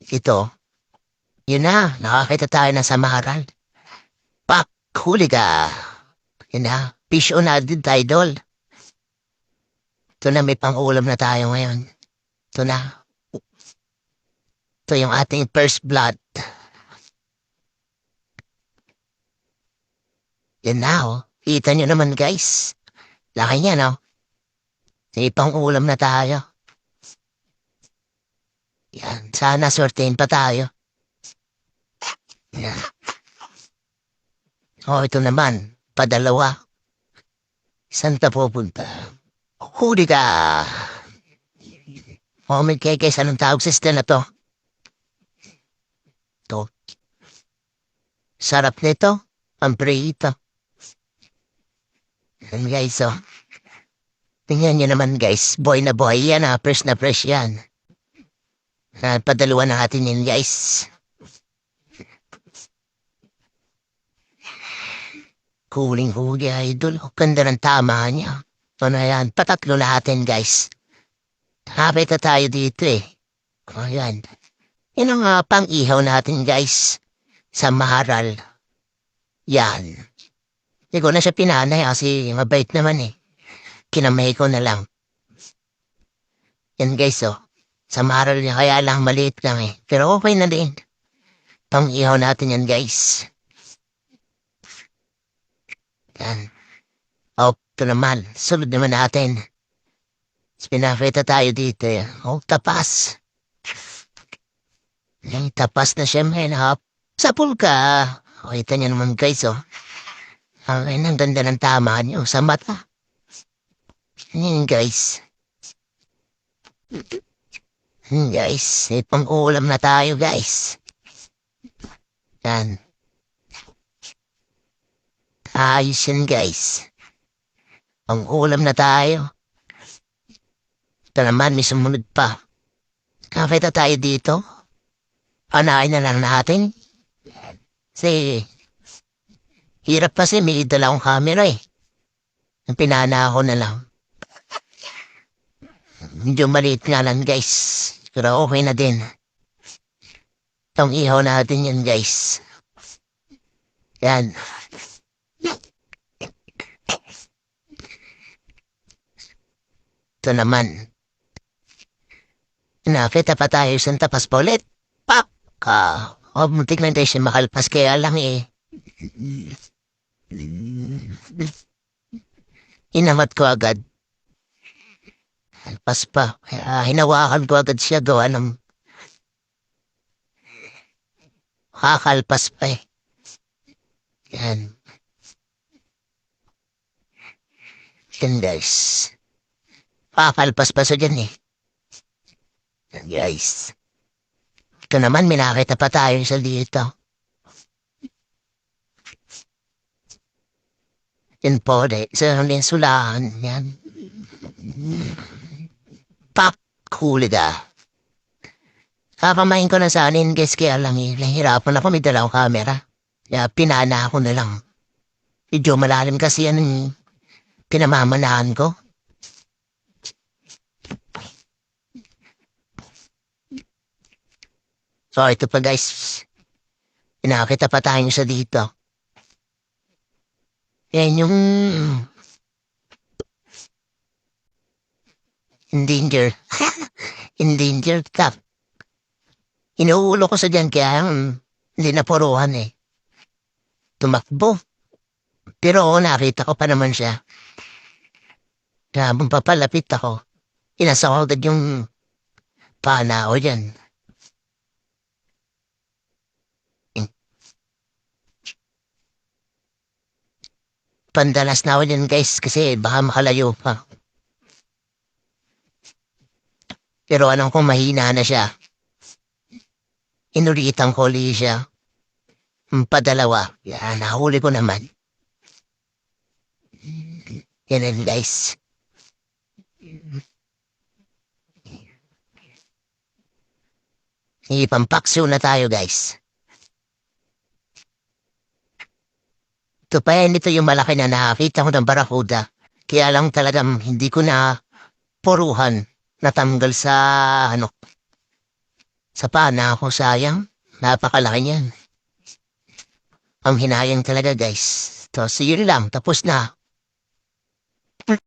Ito, yun na, nakakita tayo ng samaran. Pak, huli ka. Yun na, fish on added idol. Ito na, may pang-ulam na tayo ngayon. Ito na. Ito yung ating first blood. Yan na, oh. Kita nyo naman, guys. Laki niya, no? May pang-ulam na tayo. Yan, sana sortein pa tayo. Yan. Oh, ito naman, padalawa. Saan ta pupunta? Huli ka! Oh, may kekes, anong tawag sa na to? To. Sarap nito. Ang prito. Yan guys, oh. Tingnan nyo naman guys. Boy na boy yan, ah. Fresh na fresh yan. Padaluan natin yan guys. Kuling huli idol. Ganda ng tama niya. Ano yan? Patatlo natin guys. Hapit na tayo dito eh. Ayan. Yan ang pang-ihaw natin guys. Sa maharal. Yan. Hindi ko na siya pinanay kasi mabait naman eh. Kinamay ko na lang. Yan guys oh. Sa maharal niya kaya lang maliit lang eh. Pero okay na din. Pang-ihaw natin yan guys. Yan. Oh, ito naman. Sunod naman natin. Pinakita tayo dito eh. Oh, tapas. Ay, tapas na siya men. Sapul ka. O, kita niyo naman guys oh. Ay, ang ganda ng tama niyo sa mata. Yan guys. Guys, may pang-ulam na tayo guys. Yan. Ayos yan guys. Pang-ulam na tayo. Ito naman, may sumunod pa. Nakita tayo dito. Anahin na lang natin. Kasi, hirap kasi may dala akong camera eh. Pinana ako na lang. Medyo maliit nga lang guys. Pero okay na din. Itong ihaw natin yan guys. Yan. Ito naman. Nakita pa tayo isang tapas pa ulit. Pak! Muntik na tayo siya makalpas kaya lang eh. Inamat ko agad. Kalpas pa. Hinawakan ko agad siya gawa ng kakalpas pa eh. Yan. Yan guys. Kakalpas pa sa dyan eh. Yan guys. Ito naman, may nakita pa tayo sa dito. Yan po, sa linsulahan. Yan. Pak, huli ka. Kapamain ko na sa anin, guys, kaya lang hirapan ako, may dalawang camera. Kaya pinana ako na lang. Medyo malalim kasi yan yung pinamamanahan ko. So, ito pa guys. Pinakita pa tayo sa dito. Yan yung endanger. Endanger top. Inuulo ko sa dyan kaya hindi napuruhan eh. Tumakbo. Pero nakita ko pa naman siya. Kaya papalapit ako. Inasa ko agad yung pana o dyan. Pandalas na ako dyan guys kasi baka makalayo pa. Pero anong kung mahina na siya. Inulitan ko ulit siya. Padalawa. Yan, nahuli ko naman. Yan guys. Ipampaksyo na tayo guys. Ito pa yan, ito yung malaki na nakakita ko ng barakuda. Kaya lang talagang hindi ko na puruhan natanggal sa Sa pana ako sayang. Napakalaki niyan. Ang hinayang talaga guys. So, yun lang. Tapos na.